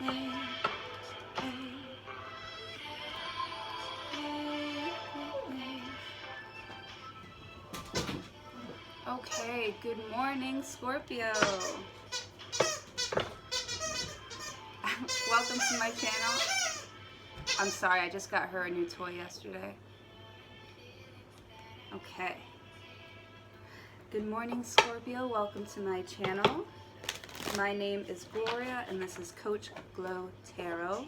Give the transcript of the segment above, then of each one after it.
Hey, hey, hey, hey. Okay, good morning, Scorpio. Welcome to my channel. I'm sorry, I just got her a new toy yesterday. Okay. Good morning, Scorpio. Welcome to my channel. My name is Gloria, and this is Coach Glow Tarot.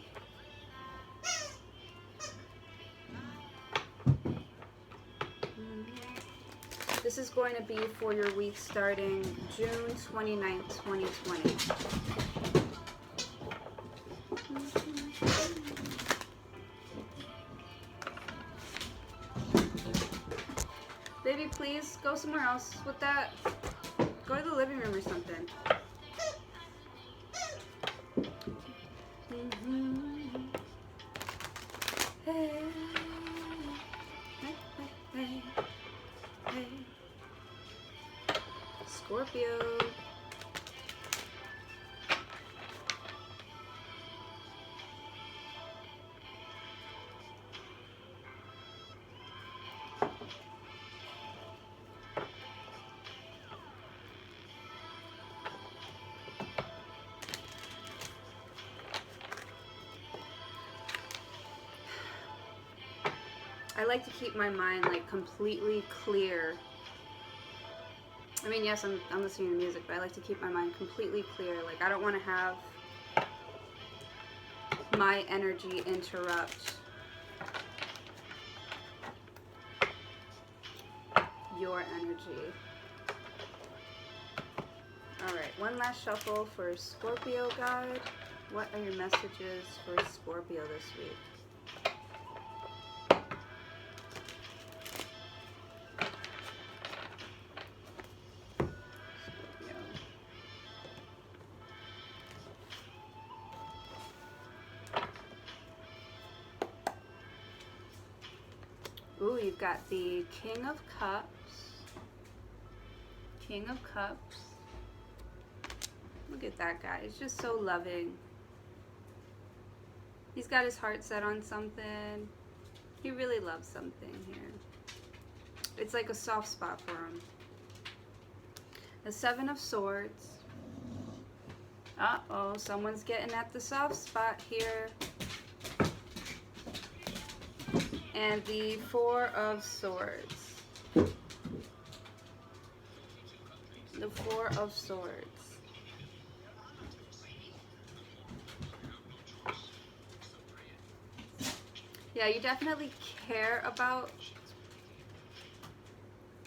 This is going to be for your week starting June 29th, 2020. Baby, please go somewhere else with that. Go to the living room or something. Hey, hey, hey, hey. Scorpio. I like to keep my mind like completely clear. I mean, yes, I'm listening to music, but I like to keep my mind completely clear. Like, I don't want to have my energy interrupt your energy. Alright, one last shuffle for Scorpio, God. What are your messages for Scorpio this week? Ooh, you've got the King of Cups. King of Cups. Look at that guy. He's just so loving. He's got his heart set on something. He really loves something here. It's like a soft spot for him. The Seven of Swords. Uh-oh, someone's getting at the soft spot here. And the Four of Swords. The Four of Swords. Yeah, you definitely care about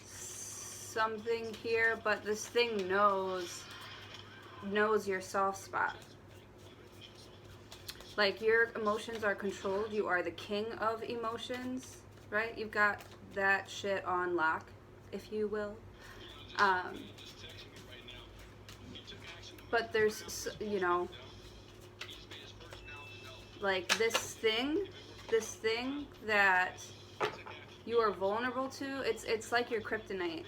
something here, but this thing knows your soft spot. Like, your emotions are controlled. You are the king of emotions, right? You've got that shit on lock, if you will. But there's, you know, like this thing that you are vulnerable to, it's like your kryptonite.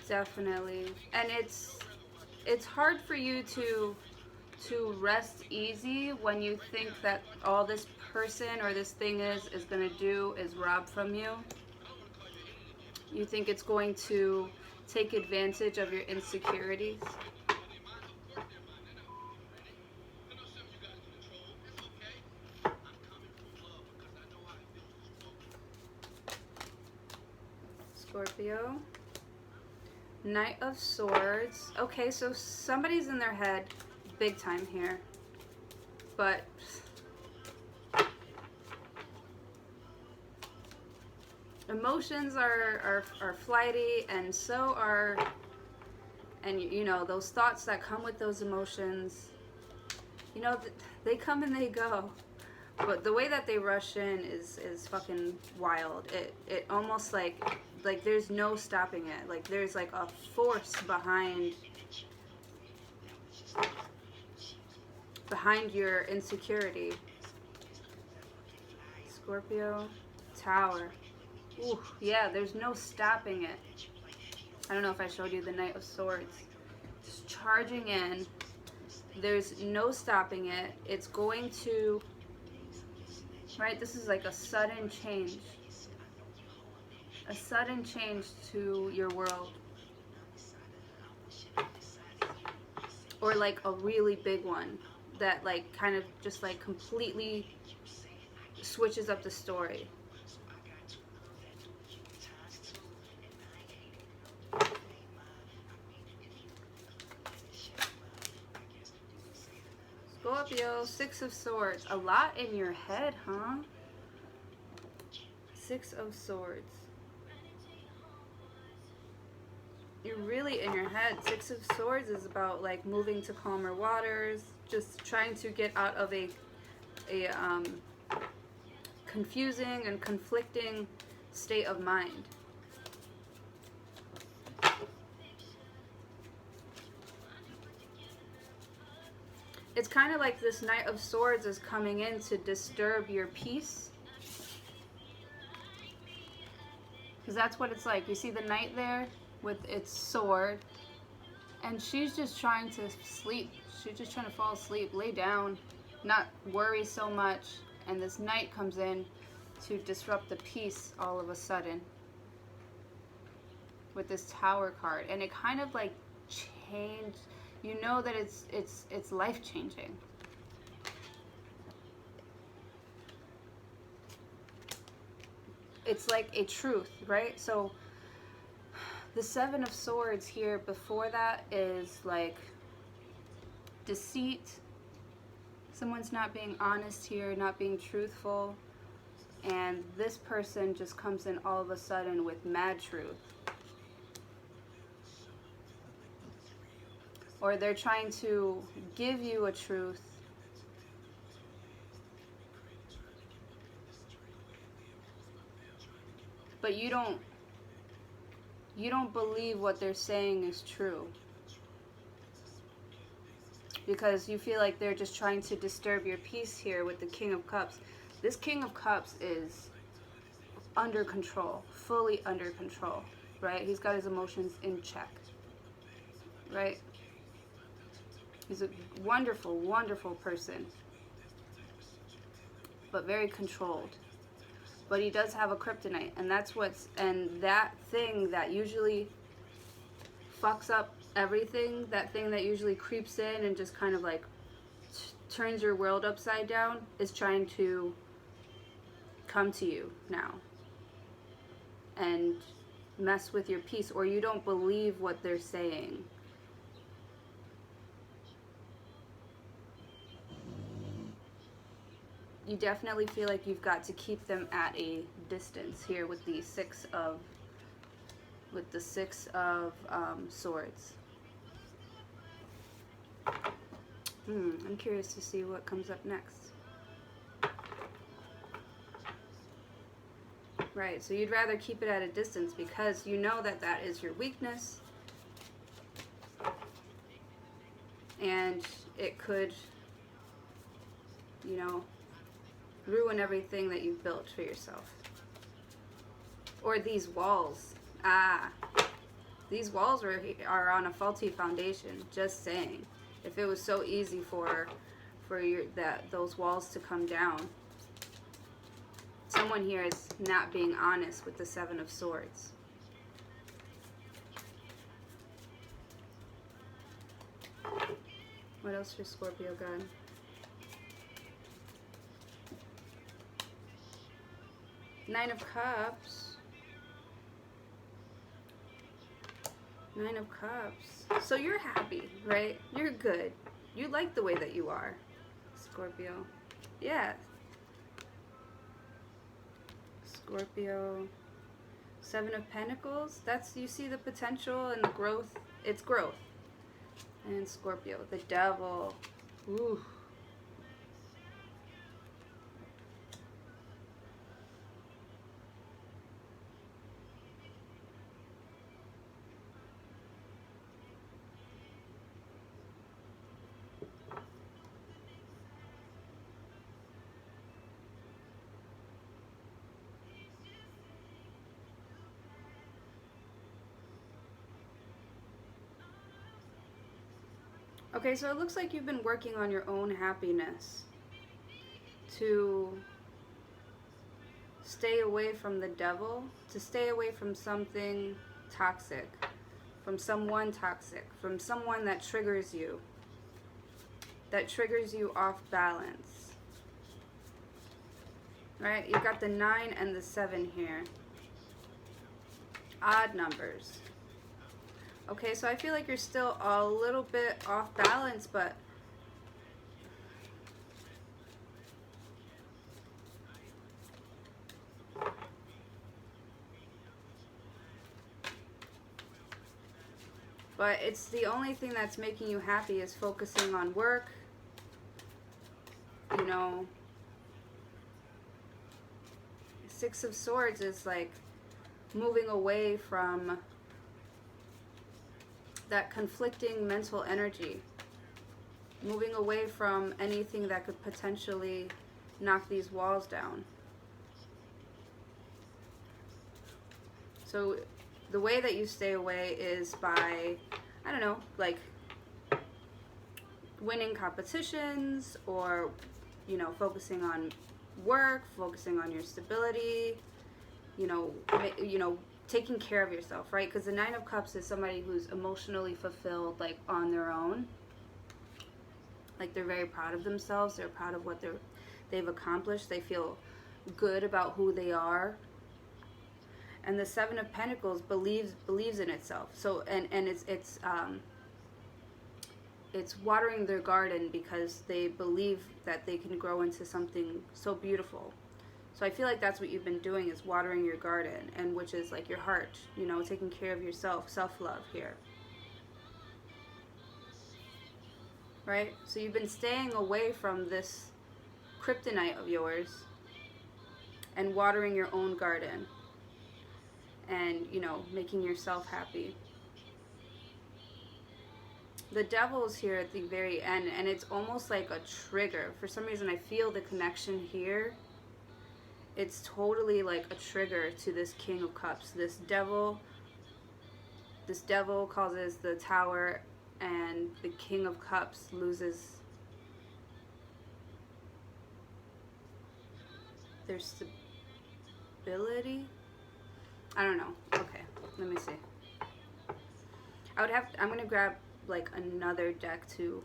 Definitely. And it's hard for you to rest easy when you think that all this person or this thing is going to do is rob from you. You think it's going to take advantage of your insecurities. Scorpio. Knight of Swords. Okay, so somebody's in their head big time here. But emotions are flighty, and so are, and you know, those thoughts that come with those emotions, you know, they come and they go. But the way that they rush in is fucking wild. It almost like there's no stopping it. Like, there's like a force behind your insecurity. Scorpio. Tower. Ooh, yeah, there's no stopping it. I don't know if I showed you the Knight of Swords. Just charging in. There's no stopping it. It's going to, right? This is like a sudden change. A sudden change to your world. Or like a really big one that like kind of just like completely switches up the story. Scorpio, Six of Swords. A lot in your head, huh? Six of Swords. You're really in your head. Six of Swords is about like moving to calmer waters, just trying to get out of a confusing and conflicting state of mind. It's kind of like this Knight of Swords is coming in to disturb your peace. Because that's what it's like. You see the Knight there with its sword. And she's just trying to sleep. She's just trying to fall asleep, lay down, not worry so much. And this Knight comes in to disrupt the peace all of a sudden. With this Tower card. And it kind of like changed. You know that it's life-changing. It's like a truth, right? So the Seven of Swords here before that is like deceit. Someone's not being honest here, not being truthful. And this person just comes in all of a sudden with mad truth. Or they're trying to give you a truth, but you don't believe what they're saying is true. Because you feel like they're just trying to disturb your peace here with the King of Cups. This King of Cups is under control, fully under control, right? He's got his emotions in check, right? He's a wonderful, wonderful person, but very controlled. But he does have a kryptonite, and that's and that thing that usually fucks up everything, that thing that usually creeps in and just kind of like turns your world upside down, is trying to come to you now and mess with your peace, or you don't believe what they're saying. You definitely feel like you've got to keep them at a distance here with the Six of Swords. I'm curious to see what comes up next. Right, so you'd rather keep it at a distance because you know that that is your weakness. And it could, you know, ruin everything that you've built for yourself. Or these walls. These walls are on a faulty foundation. Just saying. If it was so easy for those walls to come down. Someone here is not being honest with the Seven of Swords. What else for Scorpio got? Nine of Cups. Nine of Cups. So you're happy, right? You're good. You like the way that you are, Scorpio. Yeah. Scorpio. Seven of Pentacles. That's, you see the potential and the growth. It's growth. And Scorpio. The Devil. Ooh. Okay, so it looks like you've been working on your own happiness to stay away from the devil, to stay away from something toxic, from someone toxic, from someone that triggers you off balance. Right? You've got the 9 and the 7 here. Odd numbers. Okay, so I feel like you're still a little bit off balance, but it's the only thing that's making you happy is focusing on work. You know, 6 of Swords is like moving away from that conflicting mental energy, moving away from anything that could potentially knock these walls down. So the way that you stay away is by, I don't know, like winning competitions, or, you know, focusing on work, focusing on your stability, you know, taking care of yourself, right? Because the 9 of Cups is somebody who's emotionally fulfilled, like on their own. Like they're very proud of themselves. They're proud of what they've accomplished. They feel good about who they are. And the 7 of Pentacles believes in itself. So and it's watering their garden because they believe that they can grow into something so beautiful. So I feel like that's what you've been doing, is watering your garden, and which is like your heart, you know, taking care of yourself, self-love here. Right? So you've been staying away from this kryptonite of yours and watering your own garden and, you know, making yourself happy. The devil's here at the very end, and it's almost like a trigger. For some reason, I feel the connection here. It's totally like a trigger to this King of Cups. This devil causes the Tower, and the King of Cups loses their stability. I don't know. Okay, let me see. I'm going to grab like another deck to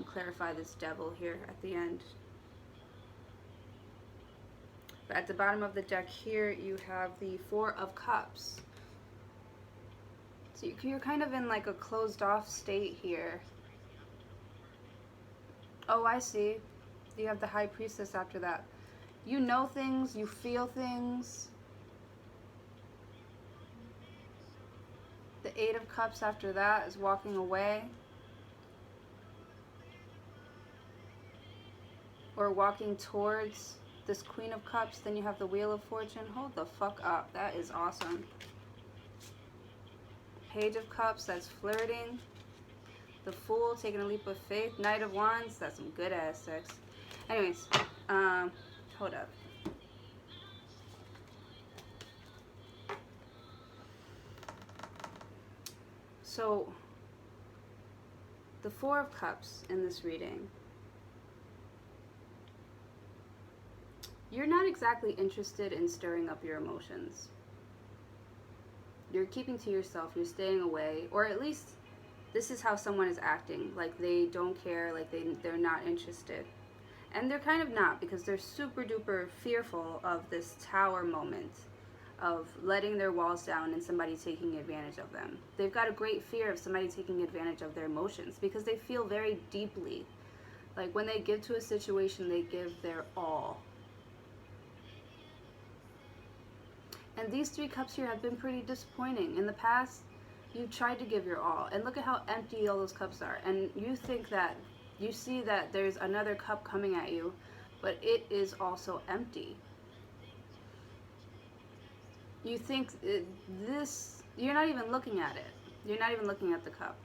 clarify this devil here at the end. But at the bottom of the deck here, you have the 4 of Cups. So you're kind of in like a closed off state here. Oh, I see. You have the High Priestess after that. You know things, you feel things. The 8 of Cups after that is walking away. Or walking towards this Queen of Cups. Then you have the Wheel of Fortune. Hold the fuck up. That is awesome. Page of Cups, that's flirting. The Fool, taking a leap of faith. Knight of Wands, that's some good ass sex. Anyways, hold up. So, the 4 of Cups in this reading, you're not exactly interested in stirring up your emotions. You're keeping to yourself, you're staying away, or at least this is how someone is acting, like they don't care, like they're not interested. And they're kind of not, because they're super duper fearful of this Tower moment, of letting their walls down and somebody taking advantage of them. They've got a great fear of somebody taking advantage of their emotions, because they feel very deeply. Like when they give to a situation, they give their all. And these 3 cups here have been pretty disappointing. In the past, you've tried to give your all, and look at how empty all those cups are. And you think that, you see that there's another cup coming at you, but it is also empty. You think you're not even looking at it. You're not even looking at the cup.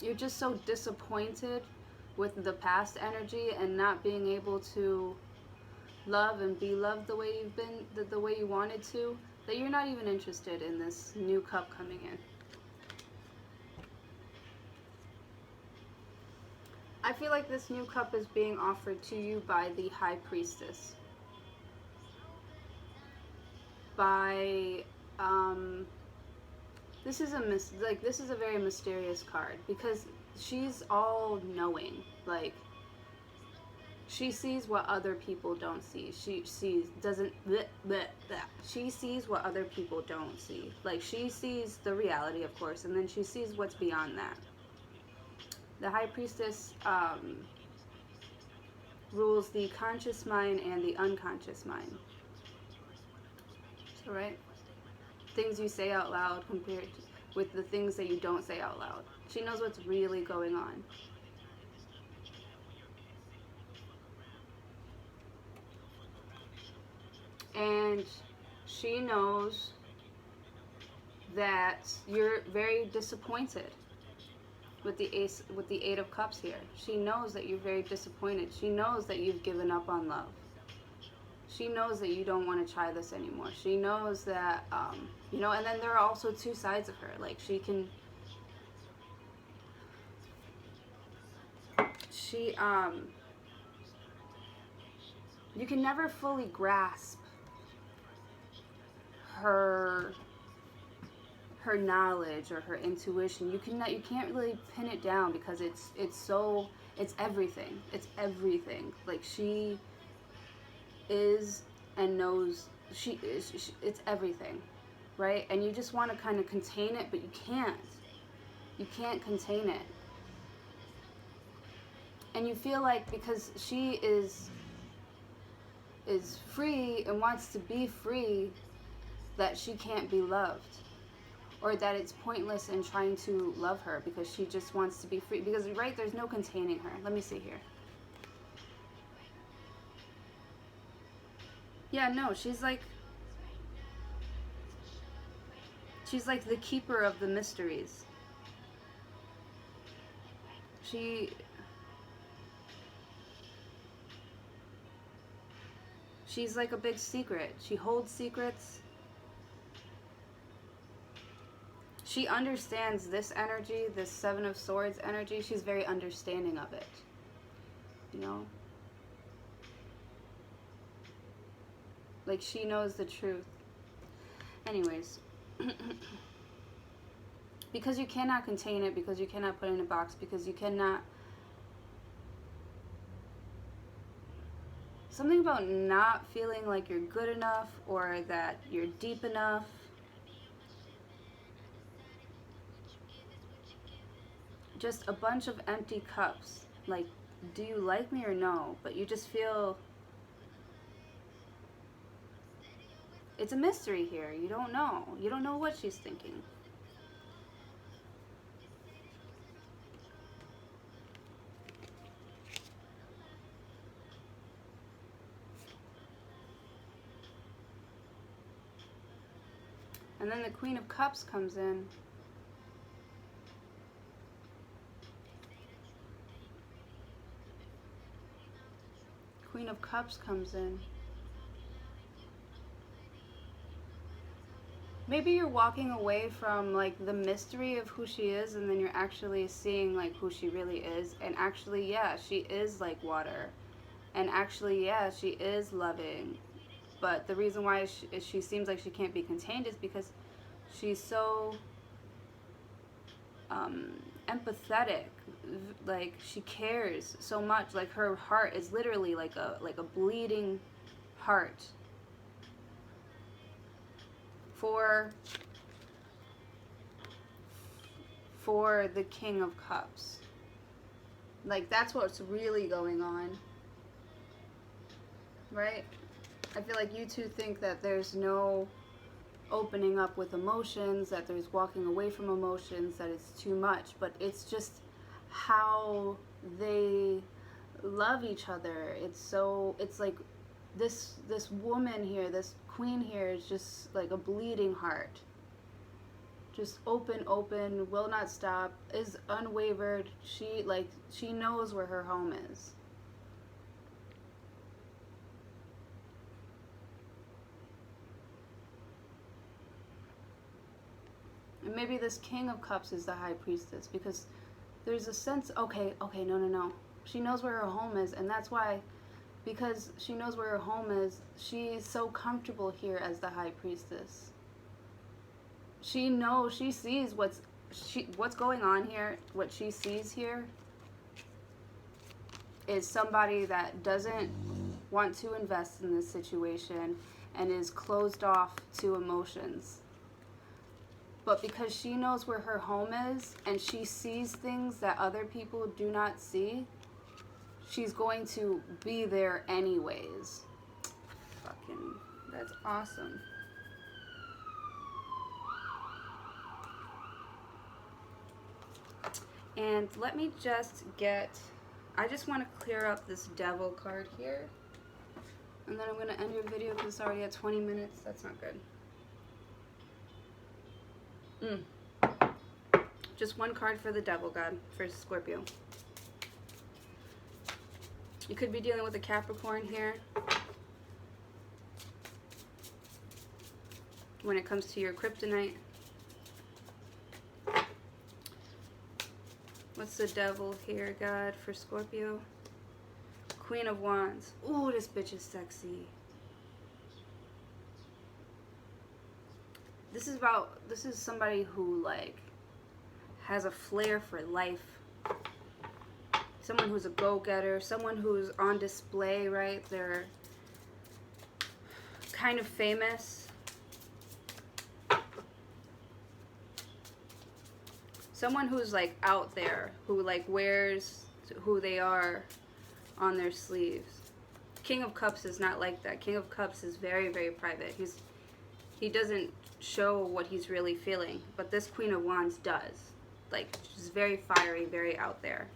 You're just so disappointed with the past energy and not being able to love and be loved the way you've been, the way you wanted to, that you're not even interested in this new cup coming in. I feel like this new cup is being offered to you by the High Priestess. By, this is a very mysterious card because she's all knowing. Like, she sees what other people don't see. She sees what other people don't see. Like, she sees the reality, of course, and then she sees what's beyond that. The High Priestess rules the conscious mind and the unconscious mind. So, right? Things you say out loud compared with the things that you don't say out loud. She knows what's really going on. And she knows that you're very disappointed with the Eight of Cups here. She knows that you're very disappointed. She knows that you've given up on love. She knows that you don't want to try this anymore. She knows that, you know, and then there are also two sides of her. Like, you can never fully grasp her knowledge or her intuition. You can't really pin it down because it's everything. It's everything. Like, she is and knows it's everything, right? And you just want to kind of contain it, but you can't. You can't contain it. And you feel like because she is free and wants to be free, that she can't be loved, or that it's pointless in trying to love her because she just wants to be free. Because, right, there's no containing her. Let me see here. Yeah, no, she's like the keeper of the mysteries. She's like a big secret. She holds secrets. She understands this energy, this Seven of Swords energy. She's very understanding of it, you know? Like, she knows the truth. Anyways. Because you cannot contain it, because you cannot put it in a box, because you cannot... Something about not feeling like you're good enough or that you're deep enough. Just a bunch of empty cups. Like, do you like me or no? But you just feel... It's a mystery here. You don't know. You don't know what she's thinking. And then the Queen of Cups comes in. Queen of Cups comes in. Maybe you're walking away from, like, the mystery of who she is, and then you're actually seeing, like, who she really is. And actually, yeah, she is like water. And actually, yeah, she is loving. But the reason why she seems like she can't be contained is because she's so empathetic. Like, she cares so much. Like, her heart is literally like a bleeding heart for the King of Cups. Like, that's what's really going on, right? I feel like you two think that there's no opening up with emotions, that there's walking away from emotions, that it's too much, but it's just how they love each other. It's like this woman here, this queen here, is just like a bleeding heart. Just open, will not stop, is unwavered. She knows where her home is. And maybe this King of Cups is the High Priestess, because there's a sense, okay, no. She knows where her home is, and that's why, because she knows where her home is, she's so comfortable here as the High Priestess. She knows, she sees what's going on here. What she sees here is somebody that doesn't want to invest in this situation and is closed off to emotions. But because she knows where her home is and she sees things that other people do not see, she's going to be there anyways. Fucking, that's awesome. And let me just get, I just want to clear up this Devil card here. And then I'm going to end your video because it's already at 20 minutes. That's not good. Just one card for the Devil God, for Scorpio. You could be dealing with a Capricorn here. When it comes to your kryptonite. What's the Devil here, God, for Scorpio? Queen of Wands. Ooh, this bitch is sexy. This is somebody who, like, has a flair for life. Someone who's a go-getter. Someone who's on display, right? They're kind of famous. Someone who's, like, out there. Who, like, wears who they are on their sleeves. King of Cups is not like that. King of Cups is very, very private. He doesn't show what he's really feeling. But this Queen of Wands does. Like, she's very fiery, very out there.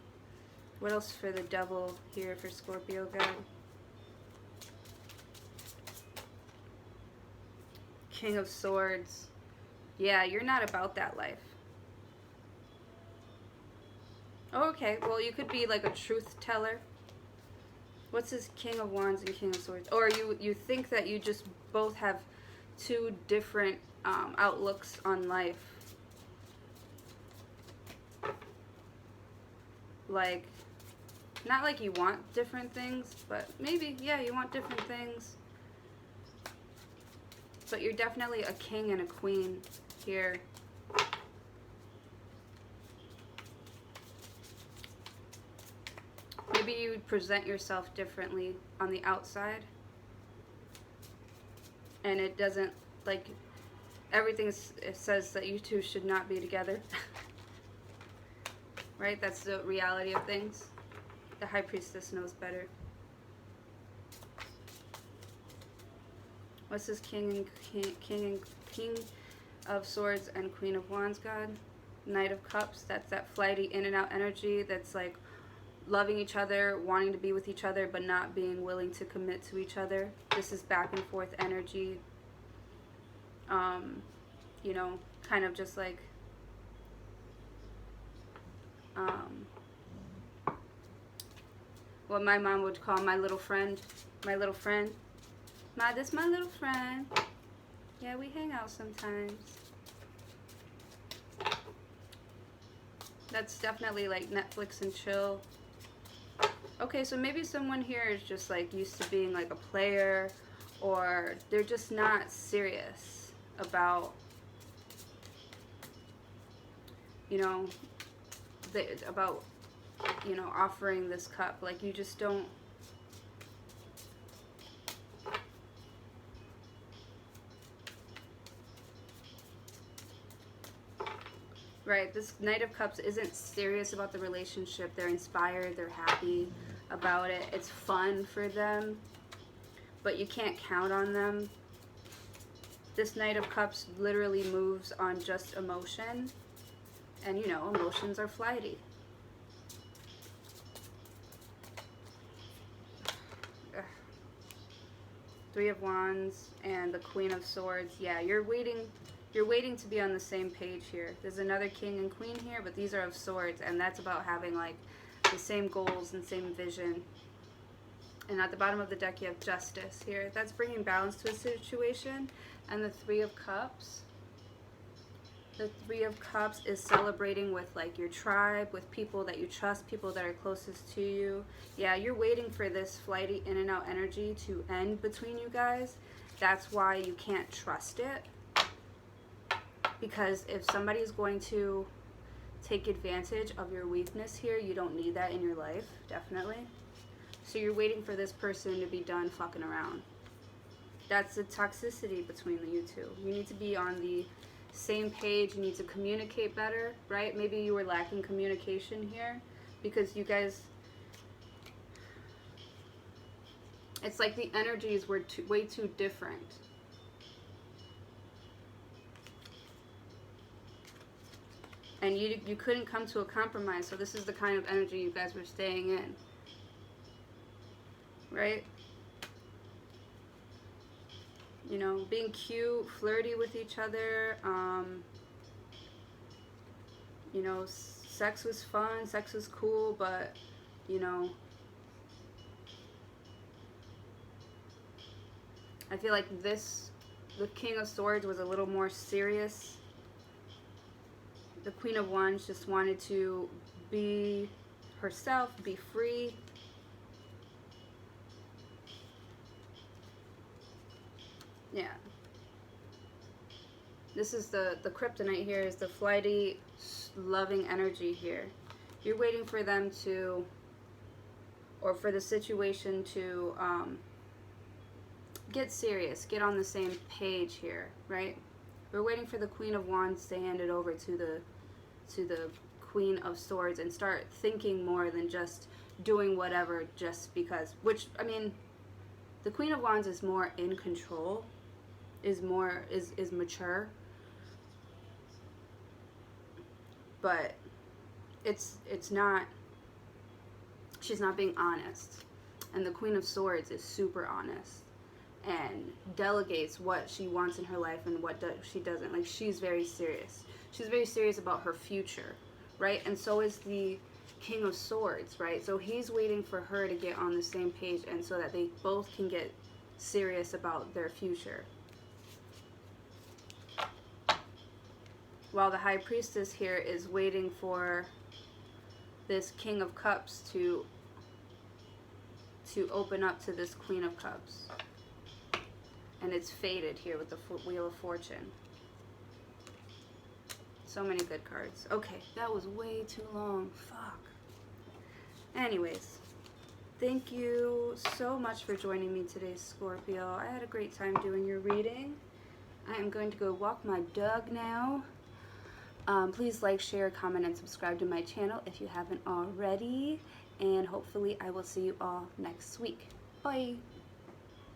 What else for the Devil here for Scorpio, God? King of Swords. Yeah, you're not about that life. Oh, okay, well, you could be like a truth teller. What's this King of Wands and King of Swords? Or you think that you just both have two different outlooks on life. Like, not like you want different things, but maybe, yeah, you want different things. But you're definitely a king and a queen here. Maybe you would present yourself differently on the outside. And it doesn't, like, everything it says that you two should not be together. Right? That's the reality of things. The High Priestess knows better. What's this King of Swords and Queen of Wands, God? Knight of Cups. That's that flighty in and out energy that's like loving each other, wanting to be with each other, but not being willing to commit to each other. This is back and forth energy. You know, kind of just like what my mom would call my little friend. My little friend. This my little friend. Yeah, we hang out sometimes. That's definitely like Netflix and chill. Okay, so maybe someone here is just like used to being like a player, or they're just not serious about, you know, offering this cup. Like, you just don't. Right, this Knight of Cups isn't serious about the relationship. They're inspired, they're happy about it. It's fun for them, but you can't count on them. This Knight of Cups literally moves on just emotion, and you know, emotions are flighty. Three of Wands and the Queen of Swords. Yeah, you're waiting to be on the same page here. There's another King and Queen here, but these are of Swords, and that's about having like the same goals and same vision. And at the bottom of the deck you have Justice here. That's bringing balance to a situation. And the Three of Cups. The Three of Cups is celebrating with like your tribe, with people that you trust, people that are closest to you. Yeah, you're waiting for this flighty in and out energy to end between you guys. That's why you can't trust it. Because if somebody is going to take advantage of your weakness here, you don't need that in your life, definitely. So you're waiting for this person to be done fucking around. That's the toxicity between you two. You need to be on the same page. You need to communicate better, right? Maybe you were lacking communication here because you guys, it's like the energies were way too different. And you couldn't come to a compromise, so this is the kind of energy you guys were staying in. Right? You know, being cute, flirty with each other. You know, sex was fun, sex was cool, but, you know, I feel like the King of Swords was a little more serious. The Queen of Wands just wanted to be herself, be free. Yeah. This is the kryptonite here, is the flighty, loving energy here. You're waiting for them to, or for the situation to get serious, get on the same page here, right? We're waiting for the Queen of Wands to hand it over to the Queen of Swords and start thinking more than just doing whatever just because. Which, I mean, the Queen of Wands is more in control, is mature, but it's not. She's not being honest, and the Queen of Swords is super honest and delegates what she wants in her life and what she doesn't. Like, she's very serious. She's very serious about her future, right? And so is the King of Swords, right? So he's waiting for her to get on the same page, and so that they both can get serious about their future. While the High Priestess here is waiting for this King of Cups to open up to this Queen of Cups. And it's faded here with the Wheel of Fortune. So many good cards. Okay, that was way too long. Fuck. Anyways, thank you so much for joining me today, Scorpio. I had a great time doing your reading. I am going to go walk my dog now. Please like, share, comment, and subscribe to my channel if you haven't already. And hopefully I will see you all next week. Bye.